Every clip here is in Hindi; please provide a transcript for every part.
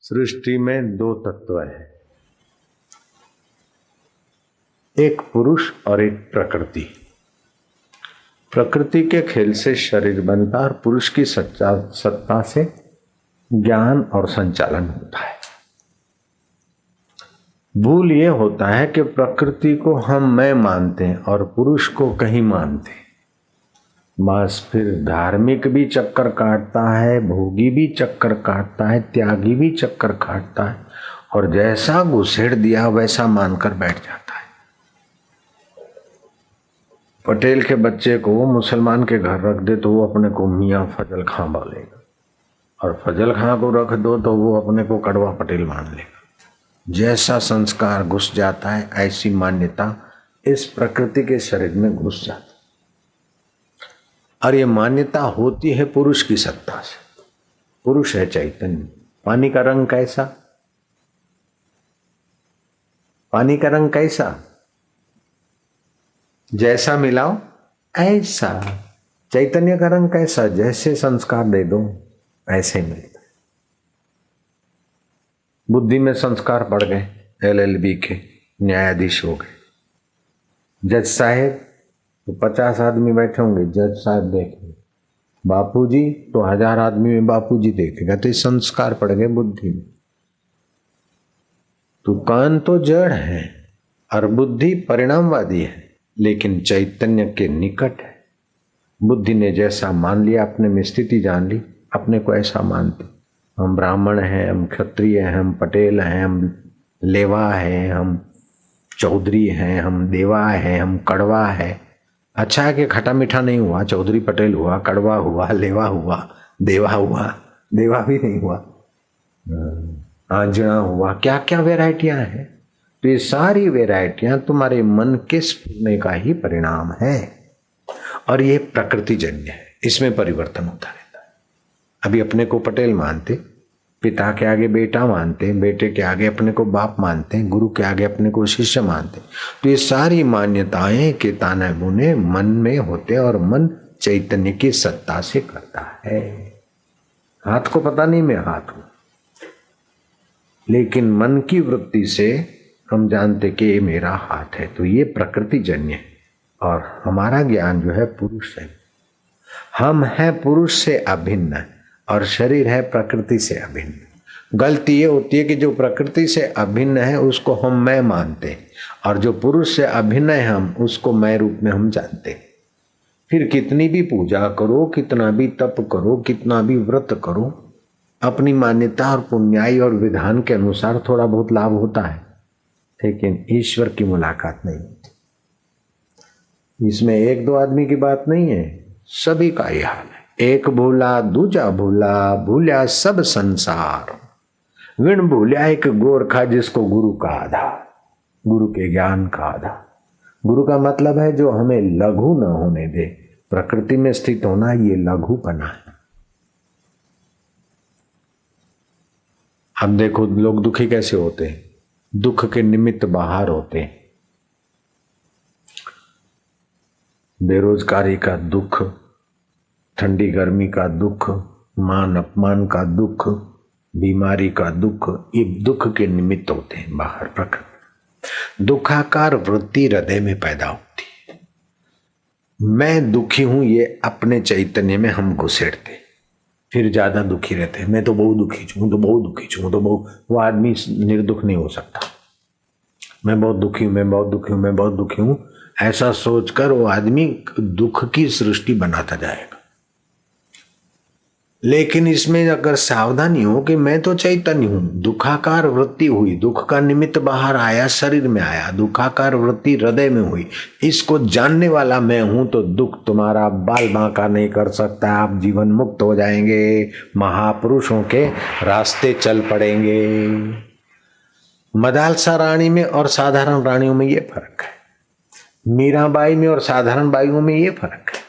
सृष्टि में दो तत्व है, एक पुरुष और एक प्रकृति। प्रकृति के खेल से शरीर बनता और पुरुष की सत्ता से ज्ञान और संचालन होता है। भूल ये होता है कि प्रकृति को हम मैं मानते हैं और पुरुष को कहीं मानते हैं। बस फिर धार्मिक भी चक्कर काटता है, भोगी भी चक्कर काटता है, त्यागी भी चक्कर काटता है और जैसा घुसेड़ दिया वैसा मानकर बैठ जाता है। पटेल के बच्चे को मुसलमान के घर रख दे तो वो अपने को मियाँ फजल खां बोलेगा और फजल खां को रख दो तो वो अपने को कड़वा पटेल मान लेगा। जैसा संस्कार घुस जाता है ऐसी मान्यता इस प्रकृति के शरीर में घुस जाती है और ये मान्यता होती है पुरुष की सत्ता से। पुरुष है चैतन्य। पानी का रंग कैसा? पानी का रंग कैसा? जैसा मिलाओ ऐसा। चैतन्य का रंग कैसा? जैसे संस्कार दे दो ऐसे मिलता है। बुद्धि में संस्कार पड़ गए, LLB के न्यायाधीश हो गए। जज साहेब तो 50 आदमी बैठे होंगे, जज साहब देखेंगे। बापूजी तो 1000 आदमी में बापूजी देखेगा। तो संस्कार पड़ गए बुद्धि में। तो कान तो जड़ है और बुद्धि परिणामवादी है, लेकिन चैतन्य के निकट है। बुद्धि ने जैसा मान लिया, अपने में स्थिति जान ली, अपने को ऐसा मानते। हम ब्राह्मण हैं, हम क्षत्रिय हैं, हम पटेल हैं, हम लेवा हैं, हम चौधरी हैं, हम देवा हैं, हम कड़वा है। अच्छा है कि खट्टा मीठा नहीं हुआ, चौधरी पटेल हुआ, कड़वा हुआ, लेवा हुआ, देवा हुआ, देवा भी नहीं हुआ, आंजना हुआ। क्या क्या वैरायटियां हैं। तो ये सारी वैरायटियां तुम्हारे मन के स्फुरने का ही परिणाम है और ये प्रकृतिजन्य है। इसमें परिवर्तन होता रहता है। अभी अपने को पटेल मानते, पिता के आगे बेटा मानते, बेटे के आगे अपने को बाप मानते, गुरु के आगे अपने को शिष्य मानते। तो ये सारी मान्यताएं के ताने बुने मन में होते और मन चैतन्य की सत्ता से करता है। हाथ को पता नहीं मैं हाथ हूं, लेकिन मन की वृत्ति से हम जानते कि ये मेरा हाथ है। तो ये प्रकृति जन्य है और हमारा ज्ञान जो है पुरुष है। हम है पुरुष से अभिन्न और शरीर है प्रकृति से अभिन्न। गलती ये होती है कि जो प्रकृति से अभिन्न है उसको हम मैं मानते हैं और जो पुरुष से अभिन्न है हम उसको मैं रूप में हम जानते हैं। फिर कितनी भी पूजा करो, कितना भी तप करो, कितना भी व्रत करो, अपनी मान्यता और पुण्याई और विधान के अनुसार थोड़ा बहुत लाभ होता है, लेकिन ईश्वर की मुलाकात नहीं होती। इसमें एक दो आदमी की बात नहीं है, सभी का यह हाल है। एक भूला दूजा भूला, भूल्या सब संसार। विण भूल्या एक गोरखा जिसको गुरु का आधार, गुरु के ज्ञान का आधार। गुरु का मतलब है जो हमें लघु न होने दे। प्रकृति में स्थित होना ये लघुपना है। अब देखो लोग दुखी कैसे होते हैं, दुख के निमित्त बाहर होते हैं। बेरोजगारी का दुख, ठंडी गर्मी का दुख, मान अपमान का दुख, बीमारी का दुख, ये दुख के निमित्त होते हैं बाहर। प्रकृति दुखाकार वृत्ति हृदय में पैदा होती है। मैं दुखी हूं ये अपने चैतन्य में हम घुसेड़ते, फिर ज्यादा दुखी रहते हैं। मैं तो बहुत दुखी हूं, तो बहुत दुखी हूं, तो बहुत। वो आदमी निर्दुख नहीं हो सकता। मैं बहुत दुखी हूं, मैं बहुत दुखी हूं, मैं बहुत दुखी हूं, ऐसा सोचकर वो आदमी दुख की सृष्टि बनाता जाएगा। लेकिन इसमें अगर सावधानी हो कि मैं तो चैतन्य हूं, दुखाकार वृत्ति हुई, दुख का निमित्त बाहर आया, शरीर में आया, दुखाकार वृत्ति हृदय में हुई, इसको जानने वाला मैं हूं, तो दुख तुम्हारा बाल बांका नहीं कर सकता। आप जीवन मुक्त हो जाएंगे, महापुरुषों के रास्ते चल पड़ेंगे। मदालसा रानी में और साधारण रानियों में ये फर्क है, मीराबाई में और साधारण बाइयों में ये फर्क है।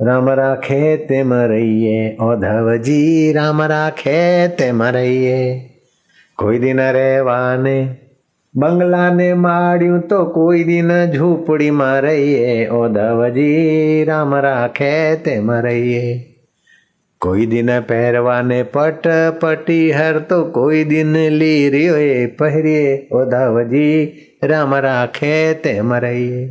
राम राखे ते मरइये औधव जी, राम राखे ते मरइये। कोई दिन रेवाने बंगला ने माड़ियों तो कोई दिन झूपड़ी मरइये, औधव जी राम राखे ते मरइये। कोई दिन पहरवाने पट पटी हर तो कोई दिन ली रियो पहरिए ओधाव जी राम राखे ते मरइए।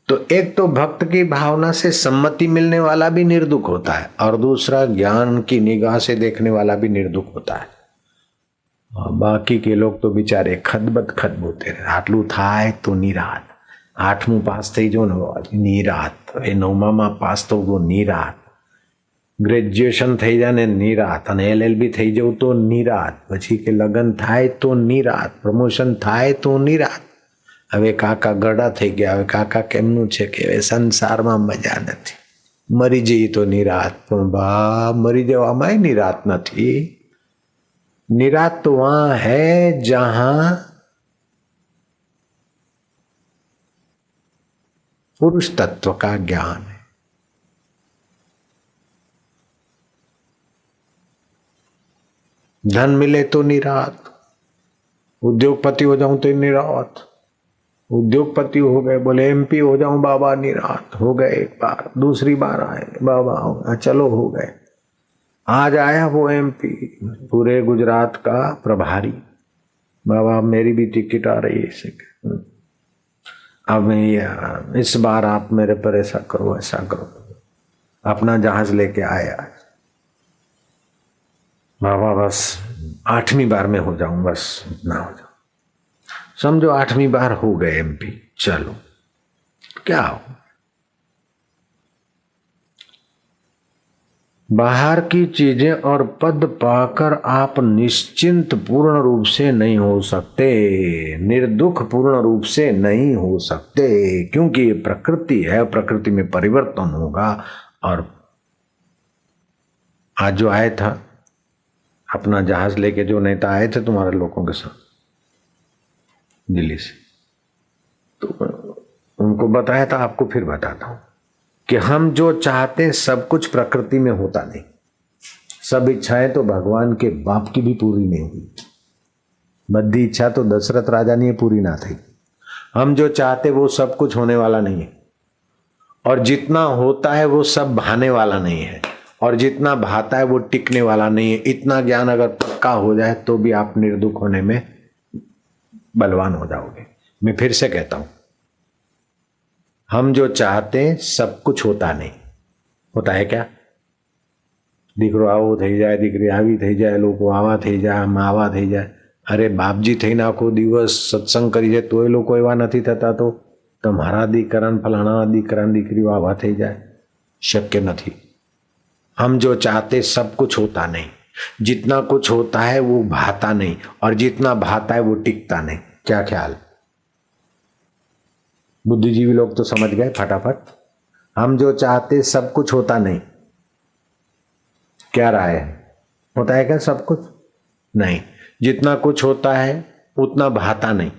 तो एक तो भक्त की भावना से सम्मति मिलने वाला भी निर्दुख होता है और दूसरा ज्ञान की निगाह से देखने वाला भी निर्दुख होता है। और बाकी के लोग तो बेचारे खदबद होते रहे। आटलू थाय तो निरात, 8मुं पास थी जो निरात, 9मां पास तो वो निरात, ग्रेज्युएशन થઈ જાય ને નિરાત, અને LLB થઈ જવું તો નિરાત, પછી કે લગ્ન થાય તો નિરાત, પ્રમોશન થાય તો નિરાત। હવે કાકા ગડા થઈ ગયા, હવે કાકા કેમનું છે કે હવે સંસારમાં મજા નથી, મરી જઈએ તો નિરાત, પણ બા મરી જવામાં નિરાત નથી। निरात तो वहां है जहां पुरुष तत्व का ज्ञान है। धन मिले तो निरात, उद्योगपति हो जाऊं तो निरात, उद्योगपति हो गए बोले MP हो जाऊं बाबा निरात, हो गए एक बार, दूसरी बार आए बाबा चलो हो गए। आज आया वो MP पूरे गुजरात का प्रभारी, बाबा मेरी भी टिकट आ रही है इसे, अब मैं इस बार आप मेरे पर ऐसा करो ऐसा करो, अपना जहाज लेके आया बाबा बस 8वीं बार में हो जाऊं, बस इतना हो जाऊं। समझो 8वीं बार हो गए MP, चलो क्या हो, बाहर की चीजें और पद पाकर आप निश्चिंत पूर्ण रूप से नहीं हो सकते, निर्दुख पूर्ण रूप से नहीं हो सकते, क्योंकि ये प्रकृति है, प्रकृति में परिवर्तन होगा। और आज जो आया था अपना जहाज लेके, जो नेता आए थे तुम्हारे लोगों के साथ दिल्ली से, तो उनको बताया था, आपको फिर बताता हूं कि हम जो चाहते हैं सब कुछ प्रकृति में होता नहीं। सब इच्छाएं तो भगवान के बाप की भी पूरी नहीं हुई, बद्धी इच्छा तो दशरथ राजा ने पूरी ना थी। हम जो चाहते वो सब कुछ होने वाला नहीं है, और जितना होता है वो सब भाने वाला नहीं है, और जितना भाता है वो टिकने वाला नहीं है। इतना ज्ञान अगर पक्का हो जाए तो भी आप निर्दुख होने में बलवान हो जाओगे। मैं फिर से कहता हूं, हम जो चाहते हैं सब कुछ होता नहीं। होता है क्या? દીકરો આવો થઈ જાય, દીકરી આવી થઈ જાય, લોકો આવા થઈ જાય, આમ આવા થઈ જાય। અરે બાપજી થઈને આખો દિવસ સત્સંગ કરી જાય તોય લોકો એવા નથી થતા, તો તમારા દીકરાને ફલાણા દીકરાની દીકરીઓ આવા થઈ જાય, શક્ય નથી। हम जो चाहते सब कुछ होता नहीं, जितना कुछ होता है वो भाता नहीं, और जितना भाता है वो टिकता नहीं। क्या ख्याल? बुद्धिजीवी लोग तो समझ गए फटाफट। हम जो चाहते सब कुछ होता नहीं, क्या राय है? होता है क्या सब कुछ? नहीं। जितना कुछ होता है उतना भाता नहीं,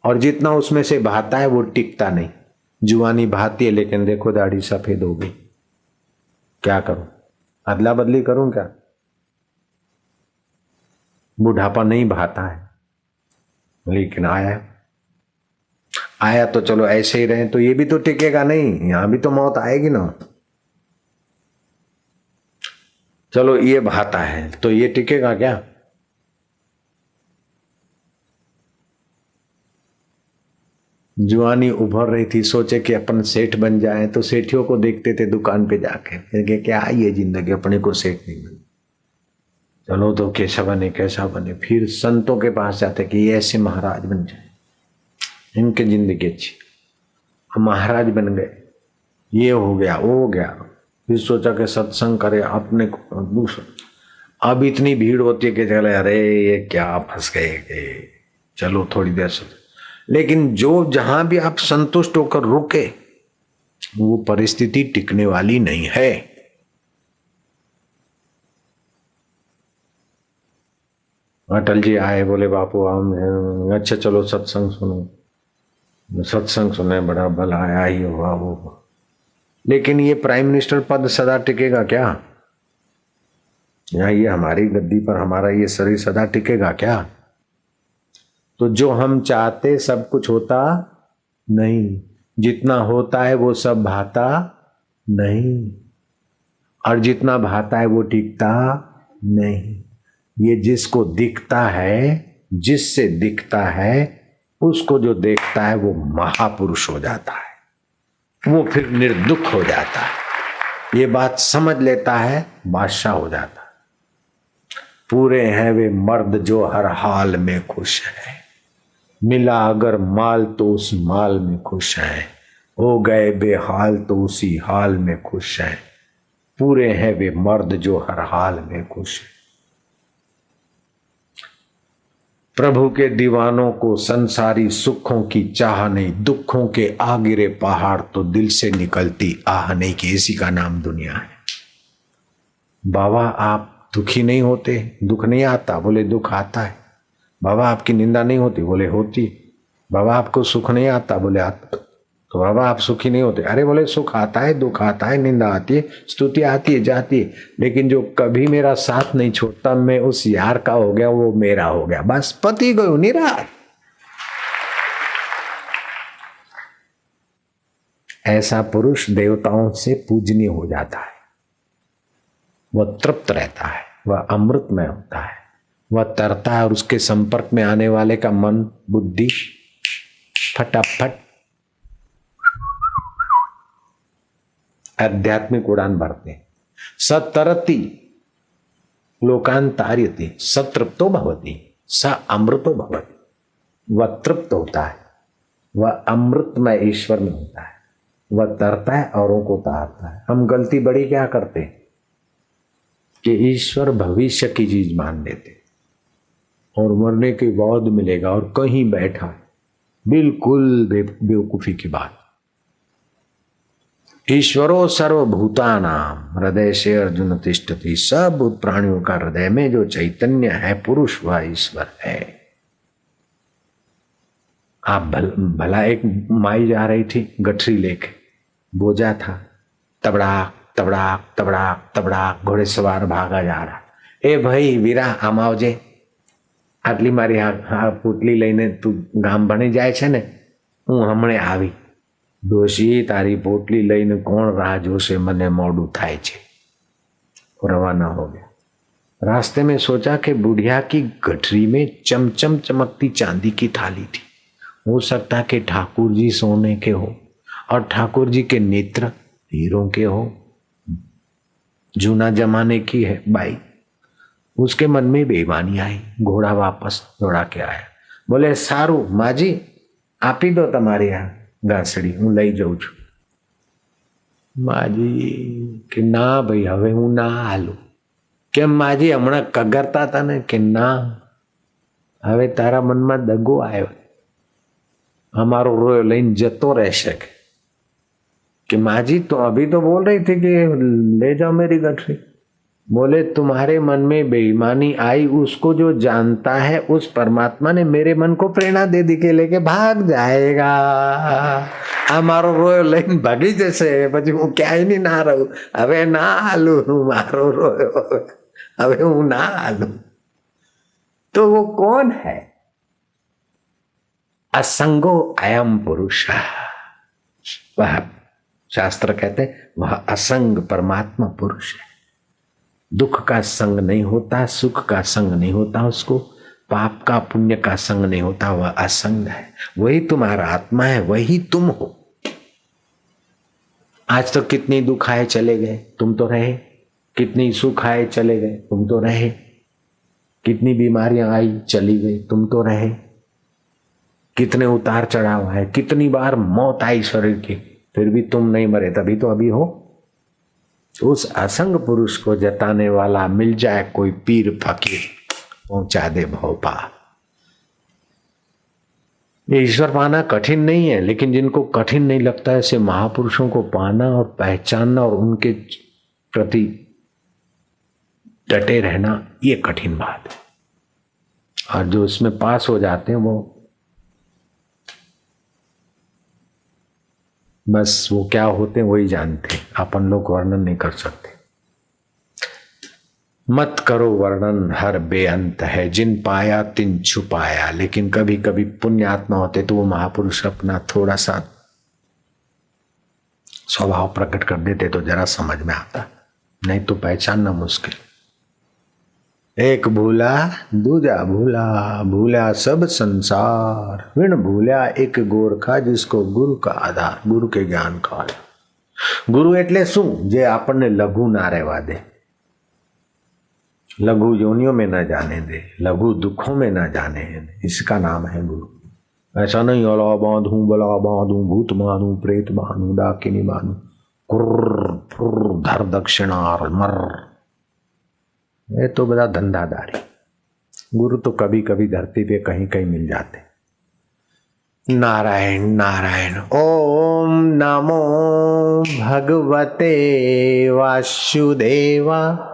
और जितना उसमें से भाता है वो टिकता नहीं। जुवानी भाती है लेकिन देखो दाढ़ी सफेद हो गई, क्या करूं? अदला बदली करूं क्या? बुढ़ापा नहीं भाता है, लेकिन आया तो चलो ऐसे ही रहे, तो ये भी तो टिकेगा नहीं, यहां भी तो मौत आएगी ना। चलो ये भाता है तो ये टिकेगा क्या? जुआनी उभर रही थी, सोचे कि अपन सेठ बन जाए, तो सेठियों को देखते थे दुकान पे जाके, फिर क्या ये जिंदगी, अपने को सेठ नहीं बने, चलो तो कैसा बने कैसा बने। फिर संतों के पास जाते कि ये ऐसे महाराज बन जाए, इनकी जिंदगी अच्छी, हम महाराज बन गए, ये हो गया वो हो गया। फिर सोचा कि सत्संग करे अपने को दूसरा। अब इतनी भीड़ होती है कि चले अरे ये क्या फंस गए, चलो थोड़ी देर से। लेकिन जो जहां भी आप संतुष्ट होकर रुके वो परिस्थिति टिकने वाली नहीं है। अटल जी आए, बोले बापू आओ, अच्छा चलो सत्संग सुनो। सत्संग सुने, बड़ा भला आया ही होगा वो। लेकिन ये प्राइम मिनिस्टर पद सदा टिकेगा क्या? या ये हमारी गद्दी पर हमारा ये शरीर सदा टिकेगा क्या? तो जो हम चाहते सब कुछ होता नहीं, जितना होता है वो सब भाता नहीं, और जितना भाता है वो टिकता नहीं। ये जिसको दिखता है, जिससे दिखता है, उसको जो देखता है वो महापुरुष हो जाता है, वो फिर निर्दुख हो जाता है। ये बात समझ लेता है, बादशाह हो जाता है। पूरे हैं वे मर्द जो हर हाल में खुश है, मिला अगर माल तो उस माल में खुश है, हो गए बेहाल तो उसी हाल में खुश है। पूरे हैं वे मर्द जो हर हाल में खुश है। प्रभु के दीवानों को संसारी सुखों की चाह नहीं, दुखों के आ गिरे पहाड़ तो दिल से निकलती आह नहीं, कि इसी का नाम दुनिया है। बाबा आप दुखी नहीं होते? दुख नहीं आता? बोले दुख आता है। बाबा आपकी निंदा नहीं होती? बोले होती। बाबा आपको सुख नहीं आता? बोले आता। तो बाबा आप सुखी नहीं होते? अरे बोले सुख आता है, दुख आता है, निंदा आती है, स्तुति आती है, जाती है, लेकिन जो कभी मेरा साथ नहीं छोड़ता, मैं उस यार का हो गया, वो मेरा हो गया, बस पति गयो निराश। ऐसा पुरुष देवताओं से पूजनीय हो जाता है। वह तृप्त रहता है, वह अमृतमय होता है, वह तरता है और उसके संपर्क में आने वाले का मन बुद्धि फटाफट आध्यात्मिक उड़ान भरते हैं। सतरती लोकांतार्यति सतृप्तो भवति स अमृतो भवति। वह तृप्त होता है, वह अमृतमय ईश्वर में होता है, वह तरता है औरों को तारता है। हम गलती बड़ी क्या करते हैं कि ईश्वर भविष्य की चीज मान लेते और मरने के बाद मिलेगा और कहीं बैठा है। बिल्कुल बेवकूफी की बात। ईश्वरो सर्वभूतानाम हृदय से अर्जुन तिष्ठति। सब भूत प्राणियों का हृदय में जो चैतन्य है पुरुष, वह ईश्वर है। आप भला एक माई जा रही थी गठरी लेके, बोझा था, तबड़ाक तबड़ाक तबड़ाक तबड़ाक घोड़े सवार भागा जा रहा। ए भाई वीरा आम आवजे, आटली मारी हा पुतली लईने तू गाम भणी जाय छे ने, हूँ हमणे आवी। डोशी तारी पोटली लईने कोण राह जोशे, मने मोडू थाय छे। रवाना हो गया। रास्ते में सोचा कि बुढ़िया की गठरी में चमचम चमकती चांदी की थाली थी। हो सकता कि ठाकुर जी सोने के हो और ठाकुर जी के नेत्र हीरों के हो। जूना जमाने की है बाई। उसके मन में बेईमानी आई। घोड़ा वापस दौड़ा के आया। बोले सारू माजी आपी दो तमारी आ घासड़ी, हूँ लई जाऊं छू। माजी के ना भाई हवे हूँ ना हालू। केम माजी हमणा कगरता था ने के ना हवे तारा मन में दगो आयो, हमारो रोयो लईन जतो रहशे। कि माजी तो अभी तो बोल रही थी कि ले जाओ मेरी गठरी। बोले तुम्हारे मन में बेईमानी आई, उसको जो जानता है उस परमात्मा ने मेरे मन को प्रेरणा दे दी के लेके भाग जाएगा। हमारो रोयो लईन भागी जैसे પછી હું ક્યાંય ની ના રહું। હવે ના હાલું, મારો રોયો હવે હું ના હાલું। तो वो कौन है? असंगो अयम पुरुष। वह शास्त्र कहते हैं वह असंग परमात्मा पुरुष है। दुख का संग नहीं होता, सुख का संग नहीं होता, उसको पाप का पुण्य का संग नहीं होता, वह असंग है। वही तुम्हारा आत्मा है, वही तुम हो। आज तो कितनी दुख आए चले गए, तुम तो रहे। कितनी सुख आए चले गए, तुम तो रहे। कितनी बीमारियां आई चली गई, तुम तो रहे। कितने उतार चढ़ाव है, कितनी बार मौत आई शरीर की, फिर भी तुम नहीं मरे, तभी तो अभी हो। उस असंग पुरुष को जताने वाला मिल जाए कोई पीर फकीर, पहुंचा दे भोपाल। ये ईश्वर पाना कठिन नहीं है, लेकिन जिनको कठिन नहीं लगता ऐसे महापुरुषों को पाना और पहचानना और उनके प्रति डटे रहना, ये कठिन बात है। और जो इसमें पास हो जाते हैं वो बस वो क्या होते हैं वही जानते हैं, अपन लोग वर्णन नहीं कर सकते। मत करो वर्णन हर बेअंत है, जिन पाया तिन छुपाया। लेकिन कभी कभी पुण्य आत्मा होते तो वो महापुरुष अपना थोड़ा सा स्वभाव प्रकट कर देते तो जरा समझ में आता। नहीं तो पहचानना मुश्किल। एक भूला दूजा भूला, भूला सब संसार, विण भूल्या एक गोरखा जिसको गुरु का आधार। गुरु के ज्ञान का आधार। गुरु એટલે શું? જે આપણને લઘુ ના રહેવા દે, लघु योनियों में न जाने दे, लघु दुखों में न जाने दे, इसका नाम है गुरु। ऐसा नहीं अला बांधू बला बांधू भूत मानू प्रेत मानू डाकिनी मानू कुर्र फुर्र धर दक्षिणार मर, ये तो बड़ा धंधादारी। गुरु तो कभी कभी धरती पे कहीं कहीं मिल जाते। नारायण नारायण। ओम नमो भगवते वासुदेवा।